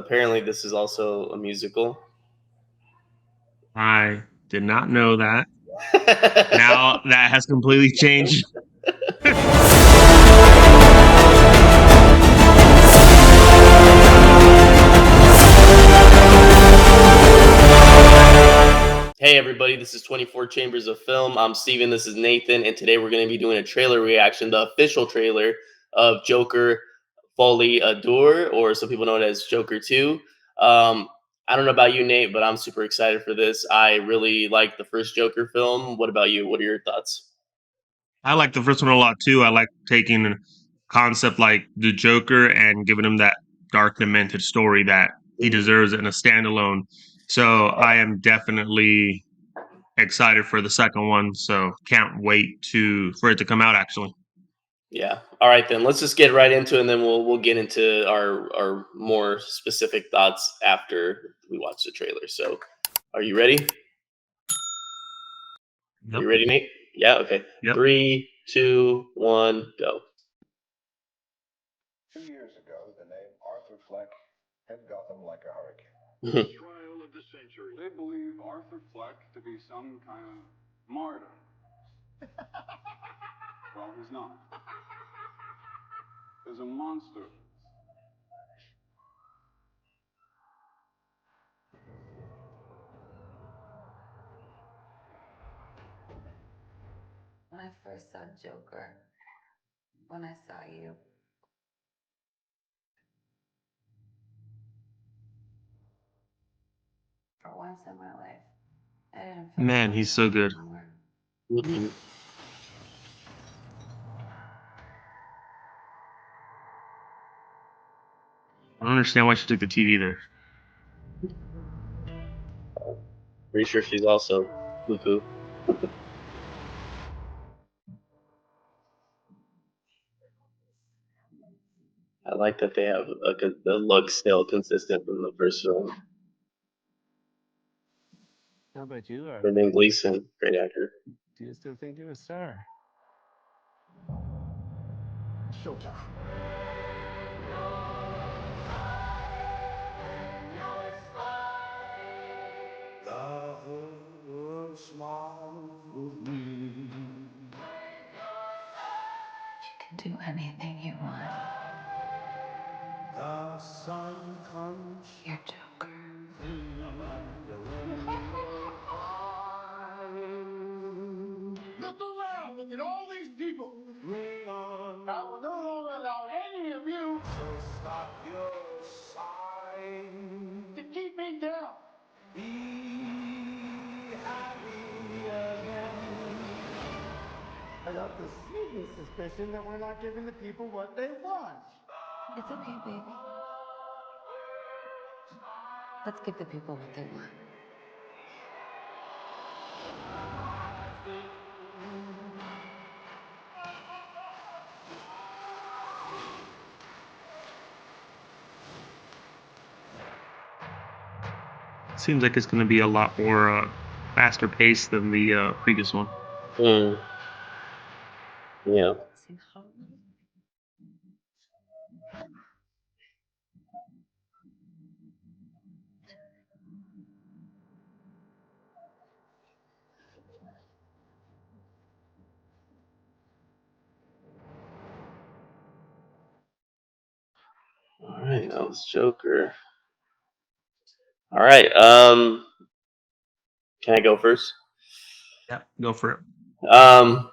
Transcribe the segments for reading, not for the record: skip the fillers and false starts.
apparently this is also a musical. I did not know that. Now that has completely changed. Hey everybody, this is 24 Chambers of Film. I'm Steven, this is Nathan, and today we're going to be doing a trailer reaction, the official trailer of Joker Folie À Deux, or some people know it as Joker 2. I don't know about you, Nate, but I'm super excited for this. I really like the first Joker film. What about you? What are your thoughts? I like the first one a lot too. I like taking a concept like the Joker and giving him that dark, demented story that he deserves in a standalone. So I am definitely excited for the second one. So can't wait for it to come out. Actually, Yeah. All right, then let's just get right into it, and then we'll get into our more specific thoughts after we watch the trailer. So, are you ready? Are yep, you ready, Nate? Yeah. Okay. yep. 3, 2, 1, go. 2 years ago, the name Arthur Fleck hit Gotham like a hurricane. Trial of the century. They believe Arthur Fleck to be some kind of martyr. Well, he's not. There's a monster. When I first saw Joker, when I saw you, for once in my life, I didn't feel Man, so he's so alone good. anymore. Mhm. I don't understand why she took the TV there. Pretty sure she's also cuckoo. I like that they have the look still consistent from the first film. How about you, Arthur? Brendan Gleeson, great actor. Do you still think you're a star? Showtime. You can do anything you want. You're Joker. Look around! Look at all these people! I will no longer allow any of you to keep me down. I got the sneaking suspicion that we're not giving the people what they want. It's okay, baby. Let's give the people what they want. Seems like it's going to be a lot more faster paced than the previous one. Mm, yeah. All right, that was Joker. All right. Can I go first? Yeah, go for it. Um,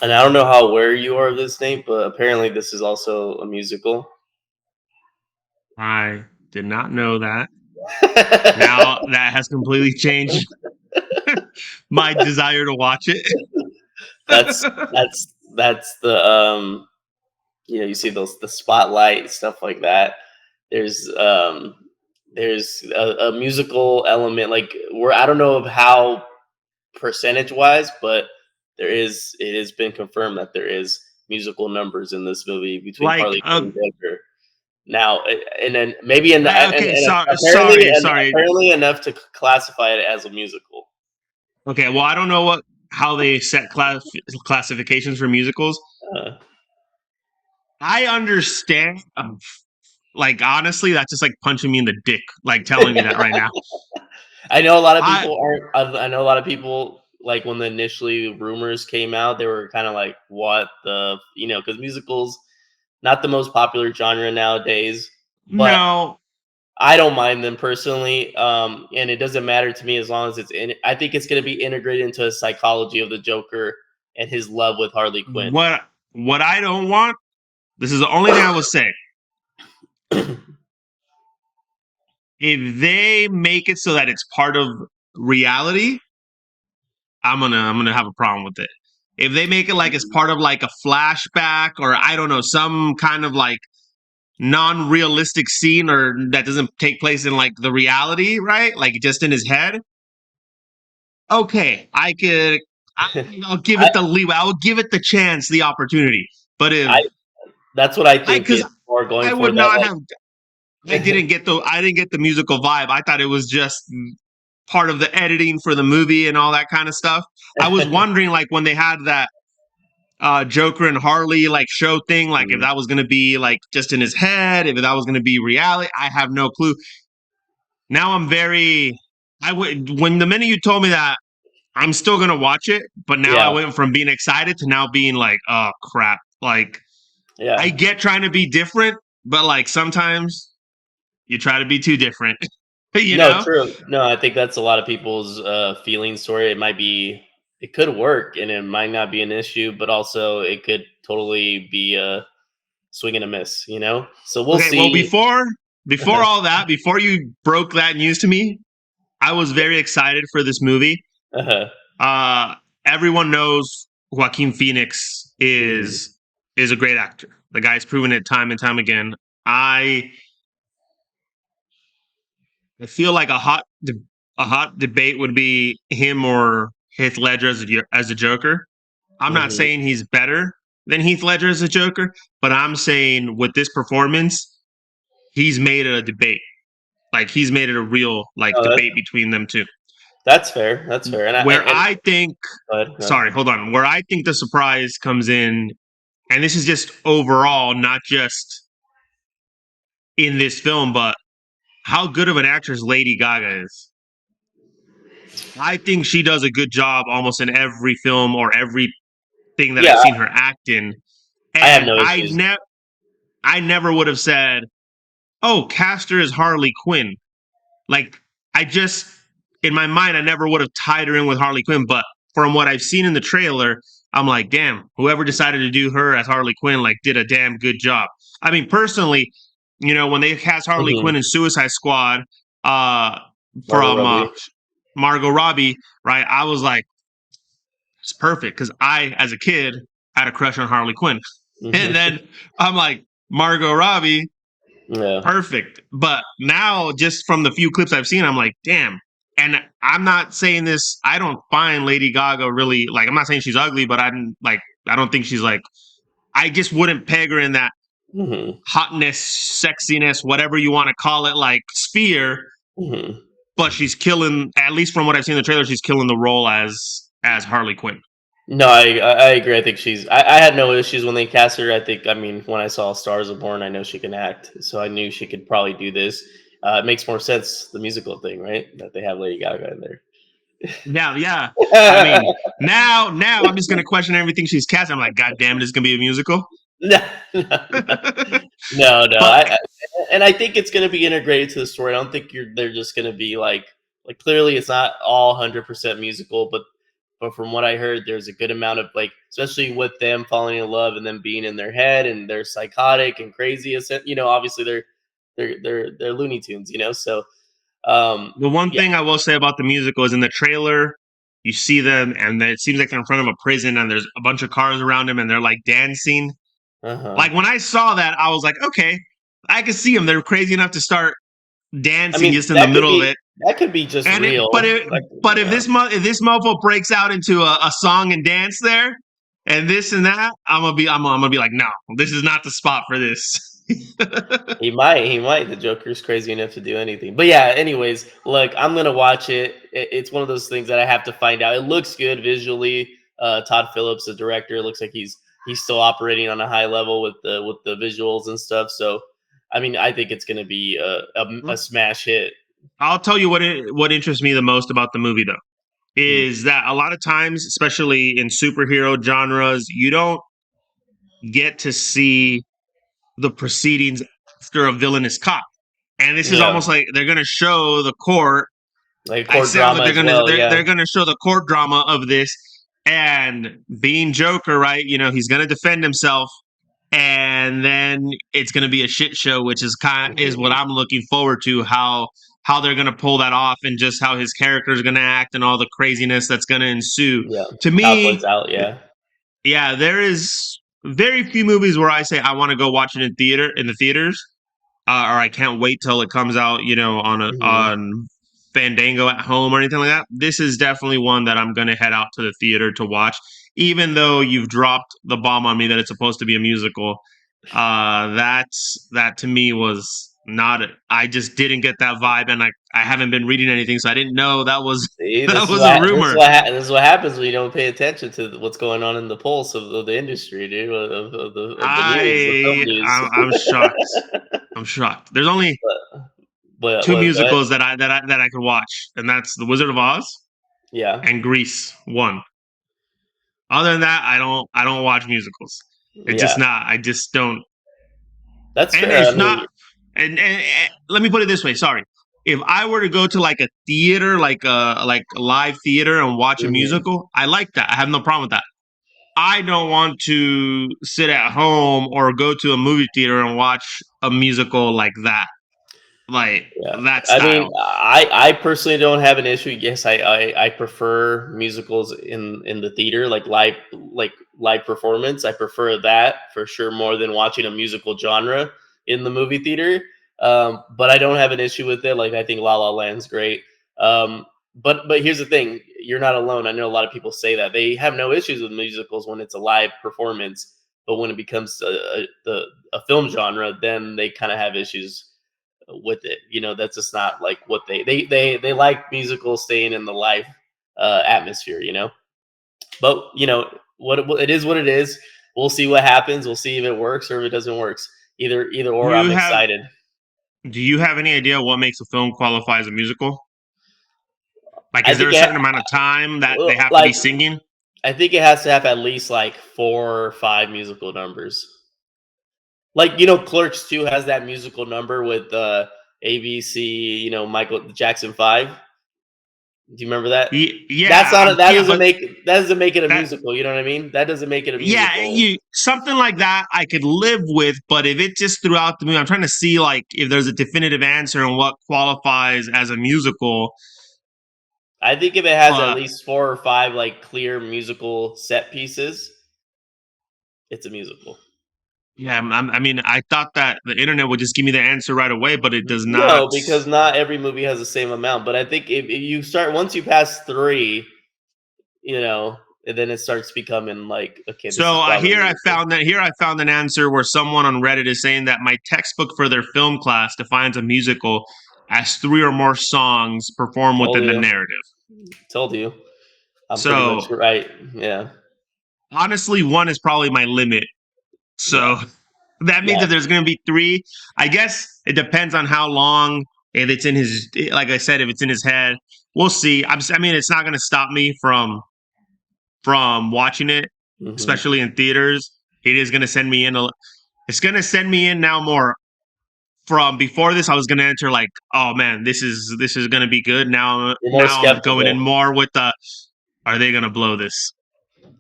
and I don't know how aware you are of this, Nate, but apparently this is also a musical. I did not know that. Now that has completely changed my desire to watch it. that's the you see the spotlight stuff like that. There's um there's a musical element, like where I don't know of how percentage wise, but it has been confirmed that there is musical numbers in this movie between Like, Harley Quinn and Joker. Now, and then maybe okay, and sorry, sorry. apparently enough to classify it as a musical. Okay, well, I don't know how they set classifications for musicals. Uh, I understand like honestly, that's just like punching me in the dick, like telling me that right now. I know a lot of I people aren't. I know a lot of people like when the initially rumors came out, they were kind of like, "What the?" Because musicals not the most popular genre nowadays, but no, I don't mind them personally, and it doesn't matter to me as long as it's in. I think it's going to be integrated into the psychology of the Joker and his love with Harley Quinn. what I don't want. This is the only thing I will say. If they make it so that it's part of reality, I'm gonna have a problem with it. If they make it like it's part of like a flashback or I don't know, some kind of like non-realistic scene or that doesn't take place in like the reality, right? Like just in his head. Okay, I'll give I, it the leeway. I will give it the chance, the opportunity. But if I that's what I I, think because is more going I for would not that. have, Like, I didn't get the musical vibe. I thought it was just part of the editing for the movie and all that kind of stuff. I was wondering, like when they had that Joker and Harley like show thing, like if that was gonna be like just in his head, if that was gonna be reality. I have no clue. Now I'm very. I would when the minute you told me that I'm still gonna watch it, but now I yeah, went from being excited to now being like, oh crap. Like I yeah. get trying to be different, but like sometimes you try to be too different. you No, know? true. No, I think that's a lot of people's feelings for it. It could work, and it might not be an issue, but also it could totally be a swing and a miss. So we'll Okay, well see. before all that, before you broke that news to me, I was very excited for this movie. Uh-huh. Uh Everyone knows Joaquin Phoenix Mhm. is a great actor. The guy's proven it time and time again. I I feel like a hot debate would be him or Heath Ledger as a Joker. I'm not Mhm. saying he's better than Heath Ledger as a Joker, but I'm saying with this performance, he's made it a debate. Like he's made it a real like No, debate between them two. that's fair. That's fair. And I Where and I think, but no. sorry, hold on. Where I think the surprise comes in, and this is just overall, not just in this film, but how good of an actress Lady Gaga is. I think she does a good job almost in every film or everything that I've Yeah, seen her act in. I have And no issues. I never would have said, "Oh, Caster is Harley Quinn." Like I just in my mind, I never would have tied her in with Harley Quinn. But from what I've seen in the trailer, I'm like, damn, whoever decided to do her as Harley Quinn like did a damn good job. I mean, personally, when they cast Harley Mhm. Quinn in Suicide Squad, uh, Margot from Robbie. Margot Robbie, right? I was like, it's perfect because I, as a kid, had a crush on Harley Quinn, and Mhm. then I'm like, Margot Robbie, Yeah. perfect. But now, just from the few clips I've seen, I'm like, damn. And I'm not saying this. I don't find Lady Gaga really like. I'm not saying she's ugly, but I don't think she's like. I just wouldn't peg her in that Mhm. hotness, sexiness, whatever you want to call it, like sphere. Mhm. But she's killing. At least from what I've seen in the trailer, she's killing the role as Harley Quinn. No, I agree. I think I had no issues when they cast her. I mean, when I saw Stars Are Born, I know she can act, so I knew she could probably do this. It makes more sense, the musical thing, right? That they have Lady Gaga in there. Yeah, yeah. I mean, now I'm just gonna question everything she's cast. I'm like, God damn it, it's gonna be a musical. No, no, no. No, no. But And I think it's going to be integrated to the story. I don't think they're just going to be like clearly it's not all 100% musical, but from what I heard, there's a good amount of like, especially with them falling in love and them being in their head and they're psychotic and crazy. Obviously they're Looney Tunes, so the one yeah, thing I will say about the musical is in the trailer, you see them and it seems like they're in front of a prison and there's a bunch of cars around them and they're like dancing. uh-huh. Like when I saw that, I was like, okay, I can see them. They're crazy enough to start I dancing mean just in the middle of it. that could be just And it, real. Like, but yeah. if this mofo breaks out into a song and dance there, and this and that, I'm gonna be like, no, this is not the spot for this. He might. The Joker's crazy enough to do anything. But yeah, anyways, look, I'm gonna watch it. It's one of those things that I have to find out. It looks good visually. Todd Phillips, the director, looks like he's still operating on a high level with the visuals and stuff. So I mean, I think it's going to be a smash hit. I'll tell you what interests me the most about the movie, though, is that a lot of times, especially in superhero genres, you don't get to see the proceedings after a villain is caught. And this is Yeah, almost like they're going to show the court. like I court sounds like drama as well. they're Yeah, going to show the court drama of this, and being Joker, right? You know, he's going to defend himself, and then it's going to be a shit show, which is what I'm looking forward to. How they're going to pull that off, and just how his character is going to act, and all the craziness that's going to ensue. yeah. To How it plays me, out. Yeah. yeah, there is very few movies where I say I want to go watch it in the theaters, or I can't wait till it comes out, you know, Mhm. on Fandango at home or anything like that. This is definitely one that I'm going to head out to the theater to watch, even though you've dropped the bomb on me that it's supposed to be a musical. That to me was not. I just didn't get that vibe, and I haven't been reading anything, so I didn't know that was See, that was a rumor. this is what happens when you don't pay attention to what's going on in the pulse of the industry, dude, of the news, the film news. I'm shocked. I'm shocked. There's only But two what? Go ahead. musicals that I could watch, and that's The Wizard of Oz Yeah, and Grease one. Other than that, I don't watch musicals. It's yeah, just not. I just don't. that's And fair. I it's mean, not. And let me put it this way. Sorry, if I were to go to like a theater, like a live theater, and watch a mhm. musical, I like that. I have no problem with that. I don't want to sit at home or go to a movie theater and watch a musical like Yeah, that I mean, style. I personally don't have an issue. Yes, I prefer musicals in the theater, like live performance. I prefer that for sure more than watching a musical genre in the movie theater. But I don't have an issue with it. Like I think La La Land's great. But here's the thing: you're not alone. I know a lot of people say that they have no issues with musicals when it's a live performance, but when it becomes a film genre, then they kind of have issues with it. You know, that's just not like what they like musicals staying in the live atmosphere. You know, but you know what it is, what it is. We'll see what happens. We'll see if it works or if it doesn't works. Either or. You I'm have excited. Do you have any idea what makes a film qualify as a musical? Like, I is there think a certain amount of time that they have to be like singing? I think it has to have at least like 4 or 5 musical numbers. Like Clerks 2 has that musical number with ABC. Michael Jackson 5. Do you remember that? Yeah, That yeah, doesn't but make it a that, musical. You know what I mean? That doesn't make it a yeah, musical. you something like that I could live with, but if it just throughout the movie, I'm trying to see like if there's a definitive answer on what qualifies as a musical. I think if it has at But least 4 or 5 like clear musical set pieces, it's a musical. yeah, I mean, I thought that the internet would just give me the answer right away, but it does not. No, because not every movie has the same amount. But I think if you start once you pass 3, you know, and then it starts becoming like, okay, this is So probably a musical. here I found an answer where someone on Reddit is saying that my textbook for their film class defines a musical as 3 or more songs performed Told within the you, narrative. told you. I'm pretty much So right. Yeah, honestly, one is probably my limit. yeah, So that means yeah. that there's going to be 3. I guess it depends on how long. If it's in his, like I said, if it's in his head, we'll see. I mean, it's not going to stop me from watching it, Hmm. especially in theaters. It is going to send me in a. It's going to send me in now more. From before this, I was going to enter like, oh man, this is going to be good. You're more Now I'm going in skeptical. more with the, are they going to blow this?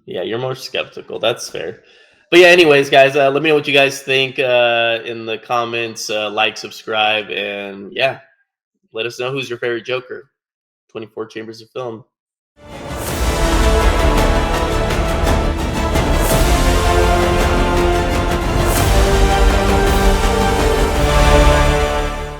Yeah, you're more skeptical. That's fair. But yeah, anyways, guys, let me know what you guys think in the comments. Like, subscribe, and yeah, let us know who's your favorite Joker. 24 Chambers of Film.